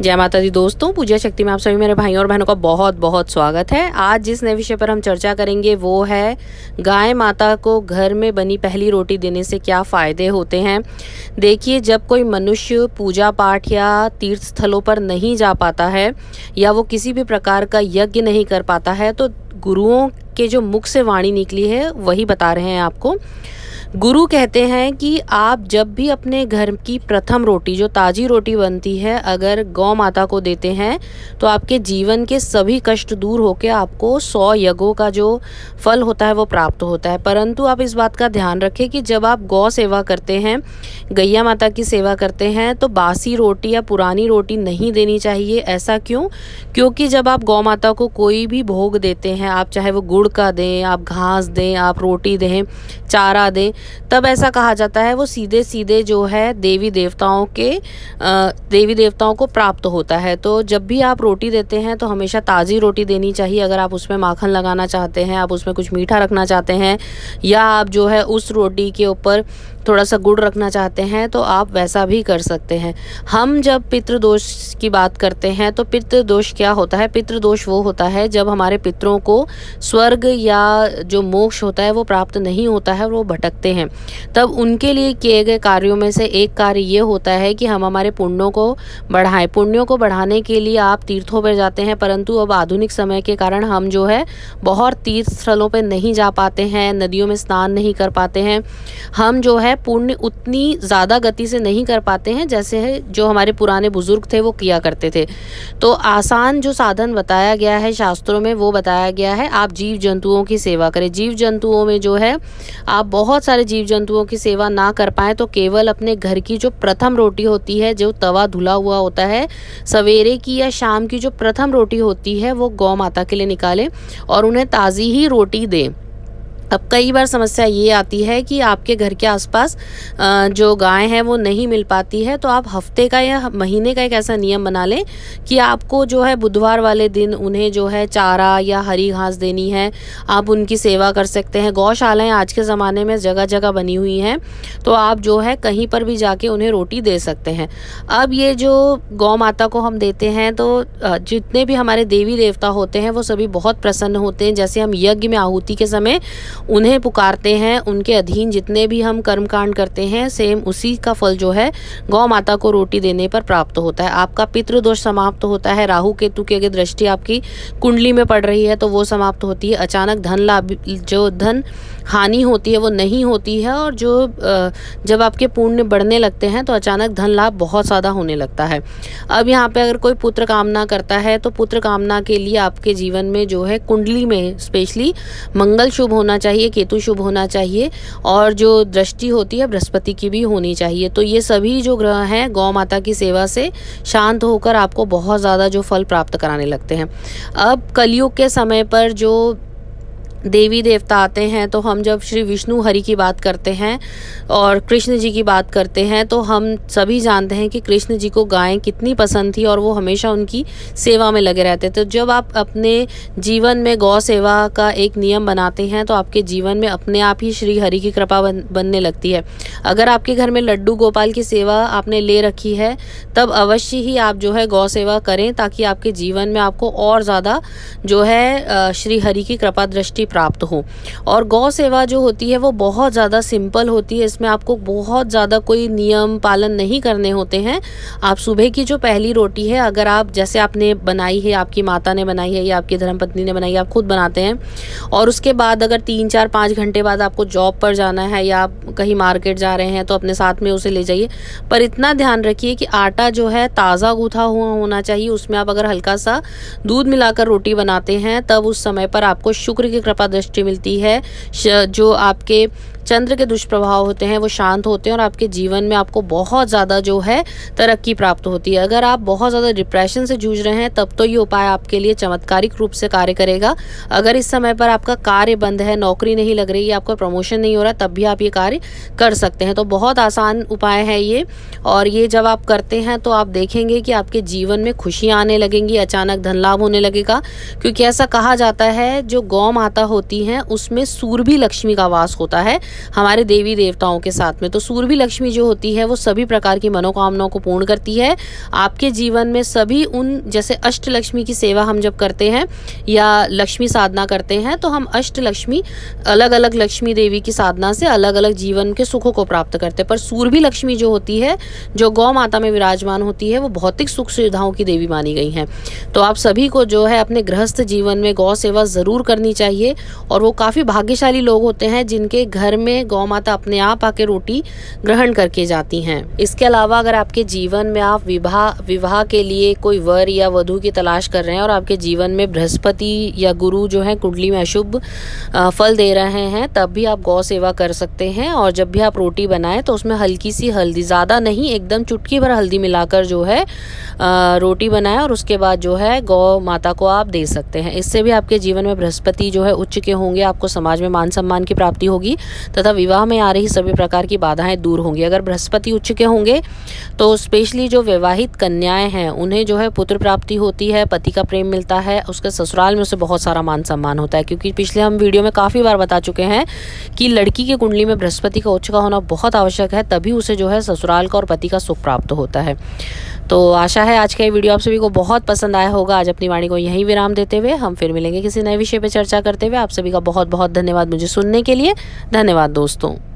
जय माता दी दोस्तों, पूजा शक्ति में आप सभी मेरे भाइयों और बहनों का बहुत बहुत स्वागत है। आज जिस नए विषय पर हम चर्चा करेंगे वो है गाय माता को घर में बनी पहली रोटी देने से क्या फ़ायदे होते हैं। देखिए, जब कोई मनुष्य पूजा पाठ या तीर्थ स्थलों पर नहीं जा पाता है या वो किसी भी प्रकार का यज्ञ नहीं कर पाता है, तो गुरुओं के जो मुख से वाणी निकली है वही बता रहे हैं आपको। गुरु कहते हैं कि आप जब भी अपने घर की प्रथम रोटी, जो ताज़ी रोटी बनती है, अगर गौ माता को देते हैं तो आपके जीवन के सभी कष्ट दूर होकर आपको 100 यज्ञों का जो फल होता है वो प्राप्त होता है। परंतु आप इस बात का ध्यान रखें कि जब आप गौ सेवा करते हैं, गैया माता की सेवा करते हैं, तो बासी रोटी या पुरानी रोटी नहीं देनी चाहिए। ऐसा क्यों? क्योंकि जब आप गौ माता को कोई भी भोग देते हैं, आप चाहे वो गुड़ का दें, आप घास दें, आप रोटी दें, चारा दें, तब ऐसा कहा जाता है वो सीधे सीधे जो है देवी देवताओं को प्राप्त होता है। तो जब भी आप रोटी देते हैं तो हमेशा ताज़ी रोटी देनी चाहिए। अगर आप उसमें माखन लगाना चाहते हैं, आप उसमें कुछ मीठा रखना चाहते हैं, या आप जो है उस रोटी के ऊपर थोड़ा सा गुड़ रखना चाहते हैं, तो आप वैसा भी कर सकते हैं। हम जब पितृदोष की बात करते हैं तो पितृदोष क्या होता है? पितृदोष वो होता है जब हमारे पितरों को स्वर्ग या जो मोक्ष होता है वो प्राप्त नहीं होता है और वो भटकते हैं। तब उनके लिए किए गए कार्यों में से एक कार्य ये होता है कि हम हमारे पुण्यों को बढ़ाएं। पुण्यों को बढ़ाने के लिए आप तीर्थों पर जाते हैं, परंतु अब आधुनिक समय के कारण हम जो है बहुत तीर्थ स्थलों पर नहीं जा पाते हैं, नदियों में स्नान नहीं कर पाते हैं। हम जो है पुण्य उतनी ज़्यादा गति से नहीं कर पाते हैं जैसे जो हमारे पुराने बुजुर्ग थे वो किया करते थे। तो आसान जो साधन बताया गया है शास्त्रों में वो बताया गया है, आप जीव जंतुओं की सेवा करें। जीव जंतुओं में जो है आप बहुत सारे जीव जंतुओं की सेवा ना कर पाएँ तो केवल अपने घर की जो प्रथम रोटी होती है, जो तवा धुला हुआ होता है, सवेरे की या शाम की जो प्रथम रोटी होती है वो गौ माता के लिए निकालें और उन्हें ताज़ी ही रोटी दें। अब कई बार समस्या ये आती है कि आपके घर के आसपास जो गाय है वो नहीं मिल पाती है, तो आप हफ्ते का या महीने का एक ऐसा नियम बना लें कि आपको जो है बुधवार वाले दिन उन्हें जो है चारा या हरी घास देनी है। आप उनकी सेवा कर सकते हैं। गौशालाएं आज के ज़माने में जगह जगह बनी हुई हैं, तो आप जो है कहीं पर भी जाके उन्हें रोटी दे सकते हैं। अब ये जो गौ माता को हम देते हैं तो जितने भी हमारे देवी देवता होते हैं वो सभी बहुत प्रसन्न होते हैं। जैसे हम यज्ञ में आहुति के समय उन्हें पुकारते हैं, उनके अधीन जितने भी हम कर्मकांड करते हैं, सेम उसी का फल जो है गौ माता को रोटी देने पर प्राप्त होता है। आपका पितृदोष समाप्त होता है। राहु केतु की अगर दृष्टि आपकी कुंडली में पड़ रही है तो वो समाप्त होती है। अचानक धन लाभ, जो धन हानि होती है वो नहीं होती है, और जो जब आपके पुण्य बढ़ने लगते हैं तो अचानक धन लाभ बहुत ज़्यादा होने लगता है। अब यहाँ पे अगर कोई पुत्र कामना करता है तो पुत्र कामना के लिए आपके जीवन में जो है कुंडली में स्पेशली मंगल शुभ होना चाहिए, केतु शुभ होना चाहिए, और जो दृष्टि होती है बृहस्पति की भी होनी चाहिए। तो ये सभी जो ग्रह हैं गौ माता की सेवा से शांत होकर आपको बहुत ज़्यादा जो फल प्राप्त कराने लगते हैं। अब कलयुग के समय पर जो देवी देवता आते हैं, तो हम जब श्री विष्णु हरि की बात करते हैं और कृष्ण जी की बात करते हैं तो हम सभी जानते हैं कि कृष्ण जी को गायें कितनी पसंद थी और वो हमेशा उनकी सेवा में लगे रहते थे। तो जब आप अपने जीवन में गौ सेवा का एक नियम बनाते हैं तो आपके जीवन में अपने आप ही श्री हरि की कृपा बनने लगती है। अगर आपके घर में लड्डू गोपाल की सेवा आपने ले रखी है तब अवश्य ही आप जो है गौ सेवा करें, ताकि आपके जीवन में आपको और ज़्यादा जो है श्री हरि की कृपा दृष्टि प्राप्त हो। और गौ सेवा जो होती है वो बहुत ज़्यादा सिंपल होती है। इसमें आपको बहुत ज़्यादा कोई नियम पालन नहीं करने होते हैं। आप सुबह की जो पहली रोटी है, अगर आप जैसे आपने बनाई है, आपकी माता ने बनाई है या आपकी धर्मपत्नी ने बनाई है, आप खुद बनाते हैं, और उसके बाद अगर 3, 4, 5 घंटे बाद आपको जॉब पर जाना है या आप कहीं मार्केट जा रहे हैं तो अपने साथ में उसे ले जाइए। पर इतना ध्यान रखिए कि आटा जो है ताज़ा गूँथा हुआ होना चाहिए। उसमें आप अगर हल्का सा दूध मिलाकर रोटी बनाते हैं तब उस समय पर आपको शुक्र की कृपा दृष्टि मिलती है। जो आपके चंद्र के दुष्प्रभाव होते हैं वो शांत होते हैं और आपके जीवन में आपको बहुत ज़्यादा जो है तरक्की प्राप्त होती है। अगर आप बहुत ज़्यादा डिप्रेशन से जूझ रहे हैं तब तो ये उपाय आपके लिए चमत्कारिक रूप से कार्य करेगा। अगर इस समय पर आपका कार्य बंद है, नौकरी नहीं लग रही है, आपका प्रमोशन नहीं हो रहा, तब भी आप ये कार्य कर सकते हैं। तो बहुत आसान उपाय है ये, और ये जब आप करते हैं तो आप देखेंगे कि आपके जीवन में खुशियाँ आने लगेंगी, अचानक धन लाभ होने लगेगा। क्योंकि ऐसा कहा जाता है जो गौ माता होती हैं उसमें सूरभी लक्ष्मी का वास होता है। हमारे देवी देवताओं के साथ में। तो सूरभी लक्ष्मी जो होती है वो सभी प्रकार की मनोकामनाओं को पूर्ण करती है। आपके जीवन में सभी उन जैसे अष्ट लक्ष्मी की सेवा हम जब करते हैं या लक्ष्मी साधना करते हैं तो हम अष्ट लक्ष्मी अलग अलग लक्ष्मी देवी की साधना से अलग अलग जीवन के सुखों को प्राप्त करते हैं। पर सूरभी लक्ष्मी जो होती है, जो गौ माता में विराजमान होती है, वो भौतिक सुख सुविधाओं की देवी मानी गई हैं। तो आप सभी को जो है अपने गृहस्थ जीवन में गौ सेवा ज़रूर करनी चाहिए। और वो काफ़ी भाग्यशाली लोग होते हैं जिनके घर में गौ माता अपने आप आके रोटी ग्रहण करके जाती हैं। इसके अलावा अगर आपके जीवन में आप विवाह के लिए कोई वर या वधू की तलाश कर रहे हैं और आपके जीवन में बृहस्पति या गुरु जो है कुंडली में अशुभ फल दे रहे हैं, तब भी आप गौ सेवा कर सकते हैं। और जब भी आप रोटी बनाएं तो उसमें हल्की सी हल्दी, ज़्यादा नहीं, एकदम चुटकी भर हल्दी मिलाकर जो है रोटी बनाएं और उसके बाद जो है गौ माता को आप दे सकते हैं। इससे भी आपके जीवन में बृहस्पति जो है उच्च के होंगे, आपको समाज में मान सम्मान की प्राप्ति होगी तथा विवाह में आ रही सभी प्रकार की बाधाएं दूर होंगी। अगर बृहस्पति उच्च के होंगे तो स्पेशली जो विवाहित कन्याएं हैं उन्हें जो है पुत्र प्राप्ति होती है, पति का प्रेम मिलता है, उसके ससुराल में उसे बहुत सारा मान सम्मान होता है। क्योंकि पिछले हम वीडियो में काफ़ी बार बता चुके हैं कि लड़की के कुंडली में बृहस्पति का उच्च का होना बहुत आवश्यक है, तभी उसे जो है ससुराल का और पति का सुख प्राप्त होता है। तो आशा है आज का ये वीडियो आप सभी को बहुत पसंद आया होगा। आज अपनी वाणी को यहीं विराम देते हुए हम फिर मिलेंगे किसी नए विषय पर चर्चा करते हुए। आप सभी का बहुत बहुत धन्यवाद मुझे सुनने के लिए। धन्यवाद दोस्तों।